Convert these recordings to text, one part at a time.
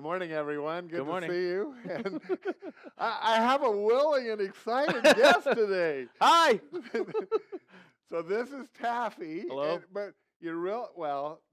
morning, everyone. Good Good to morning. see you. And I have a willing and excited guest today. Hi. So this is Taffy, Hello. but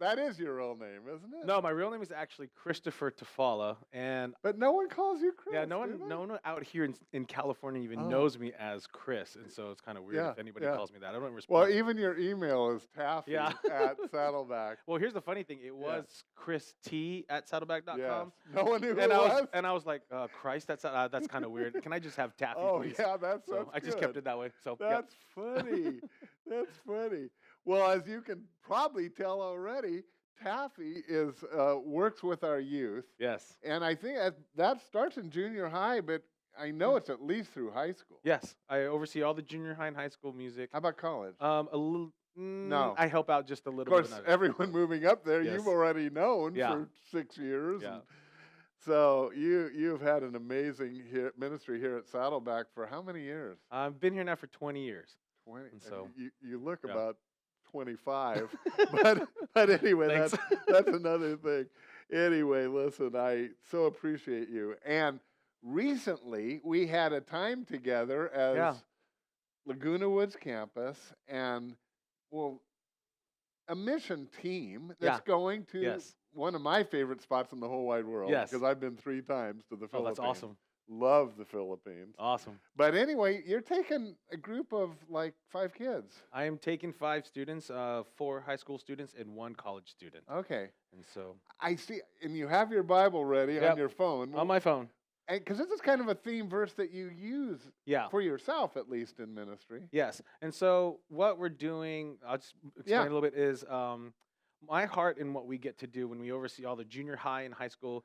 that is your real name, isn't it? No, my real name is actually Christopher Tafala, and But no one calls you Chris. yeah, no do they? one out here in California even Oh. knows me as Chris, and so it's kind of weird Yeah, if anybody yeah. calls me that. I don't Well, respond. even your email is Taffy Yeah. at Saddleback. Well, here's the funny thing: it was Chris T at saddleback.com. Yes. No one knew who And it I was. was like, Christ, that's kind of weird. Can I just have Taffy, Oh, please? yeah, that's I just kept good. it that way. So That's funny. That's funny. Well, as you can probably tell already, Taffy works with our youth, yes, and I think that starts in junior high, but I know it's at least through high school. yes, I oversee all the junior high and high school music. How about college? A little. No. I help out just a Of little bit. course, everyone moving up there, Yes. you've already known Yeah. for 6 years. Yeah. And so you've had an amazing ministry here at Saddleback for how many years? I've been here now for 20 years. 20. And so- You look Yeah. about 25, but anyway, Thanks. that's another thing. Anyway, listen, I so appreciate you. And recently, we had a time together as Yeah. Laguna Woods campus, and a mission team that's Yeah. going to Yes. one of my favorite spots in the whole wide world. Yes. Because I've been 3 times to the Oh, Philippines. that's awesome. Love the Philippines. Awesome. But anyway, you're taking a group of like 5 kids. I am taking 5 students, 4 high school students and 1 college student. Okay. And so I see, and you have your Bible ready on Yep. your phone. on my phone. Because this is kind of a theme verse that you use Yeah. for yourself, at least in ministry. Yes. And so what we're doing, I'll just explain Yeah. a little bit, is my heart in what we get to do when we oversee all the junior high and high school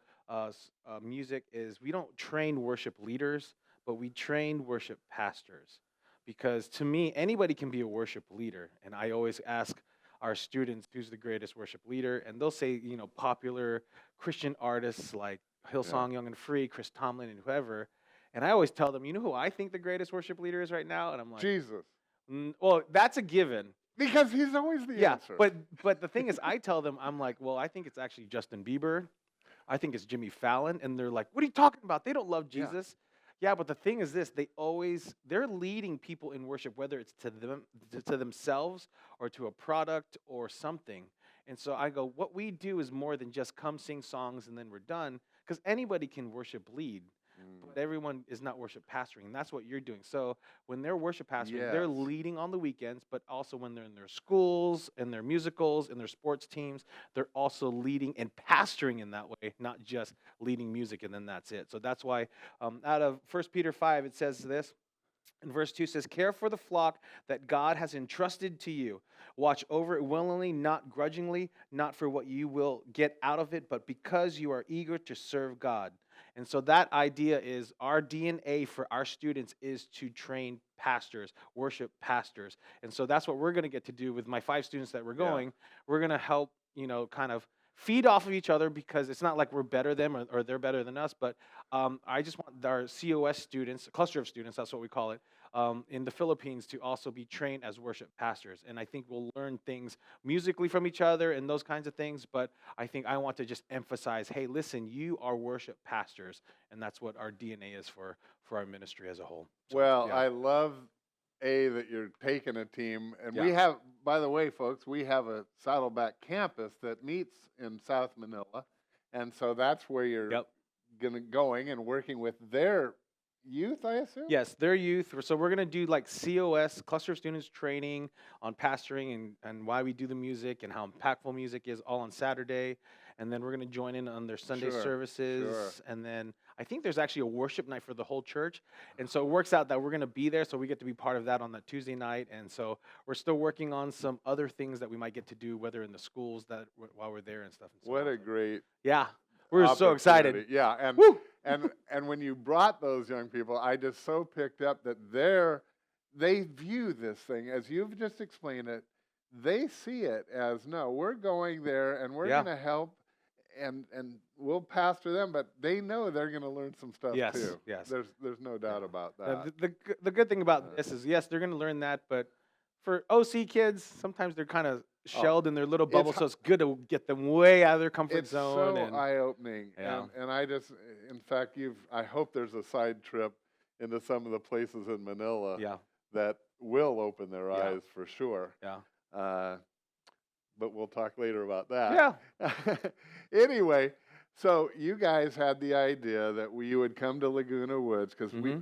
music is we don't train worship leaders, but we train worship pastors. Because to me, anybody can be a worship leader. And I always ask our students, who's the greatest worship leader? And they'll say, popular Christian artists like Hillsong, Young and Free, Chris Tomlin, and whoever. And I always tell them, you know who I think the greatest worship leader is right now? And I'm like, Jesus. well, that's a given. Because he's always the Yeah, answer. but the thing is, I tell them, I'm like, well, I think it's actually Justin Bieber. I think it's Jimmy Fallon. And they're like, what are you talking about? They don't love Yeah. Jesus. Yeah, but the thing is this, they're leading people in worship, whether it's to themselves or to a product or something. And so I go, what we do is more than just come sing songs and then we're done, because anybody can worship lead. But everyone is not worship pastoring, and that's what you're doing. So when they're worship pastoring, they're Yes. leading on the weekends, but also when they're in their schools, and their musicals, and their sports teams, they're also leading and pastoring in that way, not just leading music and then that's it. So that's why out of 1 Peter 5, it says this. In verse 2 says, care for the flock that God has entrusted to you. Watch over it willingly, not grudgingly, not for what you will get out of it, but because you are eager to serve God. And so that idea is our DNA for our students is to train pastors, worship pastors. And so that's what we're going to get to do with my 5 students that we're going. We're going to help, kind of feed off of each other, because it's not like we're better than them or they're better than us, but I just want our COS students, a cluster of students, that's what we call it, in the Philippines to also be trained as worship pastors. And I think we'll learn things musically from each other and those kinds of things, but I think I want to just emphasize, hey, listen, you are worship pastors, and that's what our DNA is for our ministry as a whole. So, Well, yeah. I love, that you're taking a team. And we Yeah. have, by the way, folks, we have a Saddleback campus that meets in South Manila. And so that's where you're Yep. going and working with their youth, I assume? Yes, they're youth. So we're going to do like COS, cluster of students training on pastoring and why we do the music and how impactful music is, all on Saturday. And then we're going to join in on their Sunday Sure, services. sure. And then I think there's actually a worship night for the whole church. And so it works out that we're going to be there, so we get to be part of that on that Tuesday night. And so we're still working on some other things that we might get to do, whether in the schools while we're there and stuff. And so What on. a great Yeah, we're so excited. opportunity. Yeah, and Woo! and when you brought those young people, I just so picked up that they view this thing as you've just explained it. They see it as, no, we're going there and we're Yeah. going to help and we'll pastor them, but they know they're going to learn some stuff Yes, too. yes. There's no doubt about Now, that. the good thing about this is, yes, they're going to learn that, but for OC kids, sometimes they're kind of shelled in their little it's bubble, so it's good to get them way out of their comfort It's zone. so And eye-opening, yeah, and I just, in fact, I hope there's a side trip into some of the places in Manila yeah, that will open their yeah, eyes for sure. yeah, Uh, but we'll talk later about that. yeah. Anyway, so you guys had the idea that we would come to Laguna Woods because Mm-hmm.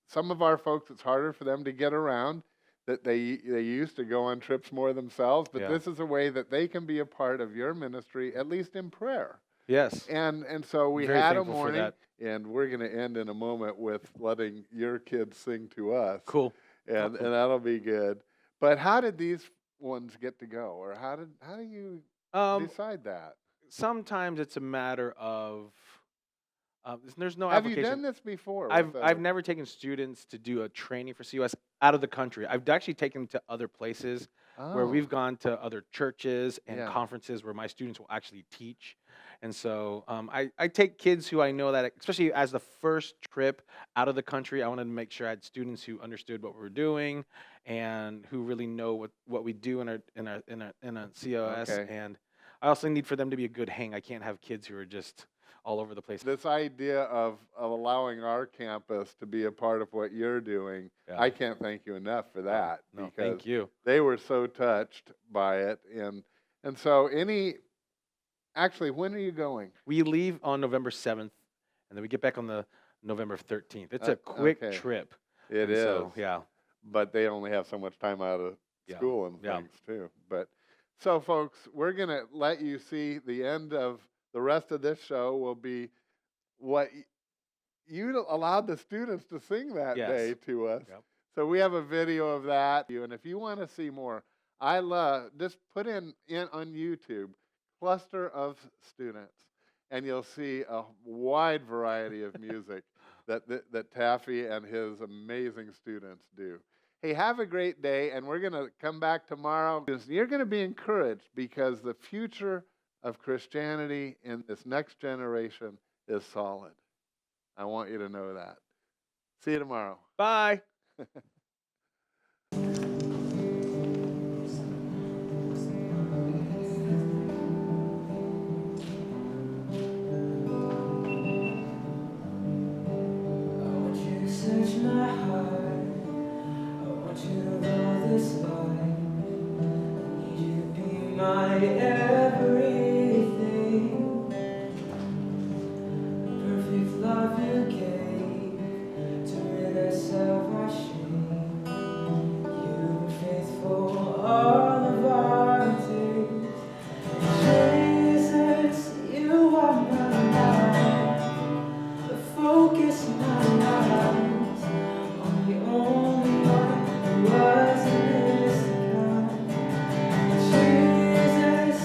some of our folks, it's harder for them to get around. That they used to go on trips more themselves, but Yeah. this is a way that they can be a part of your ministry, at least in prayer. Yes. And so we Very had a thankful for morning, that. and we're going to end in a moment with letting your kids sing to us, Cool. and Awesome. and that'll be good. But how did these ones get to go, or how do you Um, decide that? sometimes it's a matter of there's no Have you application. done this before? I've with I've never taken students to do a training for COS out of the country. I've actually taken them to other places where Oh, we've gone to other churches and yeah. conferences where my students will actually teach. And so I take kids who I know that, especially as the first trip out of the country, I wanted to make sure I had students who understood what we were doing and who really know what we do in a COS. Okay. And I also need for them to be a good hang. I can't have kids who are just all over the place. This idea of allowing our campus to be a part of what you're doing, Yeah. I can't thank you enough for that, No, because thank you. they were so touched by it. And so actually, when are you going? We leave on November 7th, and then we get back on the November 13th. It's a quick Okay. trip. It and is. So, yeah. But they only have so much time out of Yeah. school and Yeah. things too. But so, folks, we're going to let you see the end of the rest of this show will be what you allowed the students to sing that Yes. day to us. Yep. So we have a video of that. And if you want to see more, just put in on YouTube, cluster of students, and you'll see a wide variety of music that Taffy and his amazing students do. Hey, have a great day, and we're going to come back tomorrow. You're going to be encouraged because the future of Christianity in this next generation is solid. I want you to know that. See you tomorrow. Bye. Search my heart. I want you to know this life. I need you to be my everything. Perfect love you gave to rid us of our shame. You've been faithful all of our days. Jesus, you are my life, the focus of my life. The only one who was and is to come. Jesus,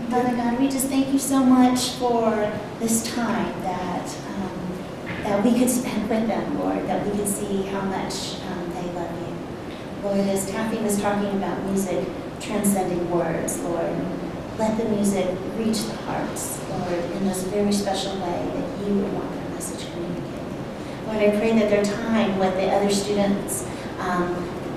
Father God, we just thank you so much for this time that we could spend with them, Lord, that we could see how much they love you. Lord, as Taffy was talking about music transcending words, Lord, let the music reach the hearts, Lord, in this very special way that you would want their message communicated. Lord, I pray that their time with the other students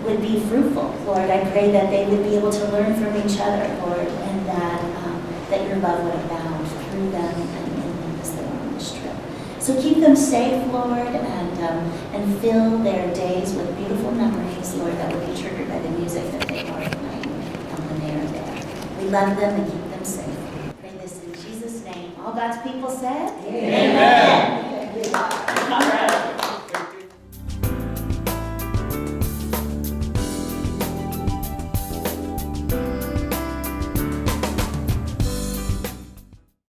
would be fruitful. Lord, I pray that they would be able to learn from each other, Lord, and that your love would abound through them and in them as they're on this trip. So keep them safe, Lord, and fill their days with beautiful memories, Lord, that will be triggered by the music that they are playing when they are there. We love them and keep them safe. We pray this in Jesus' name. All God's people said, Amen.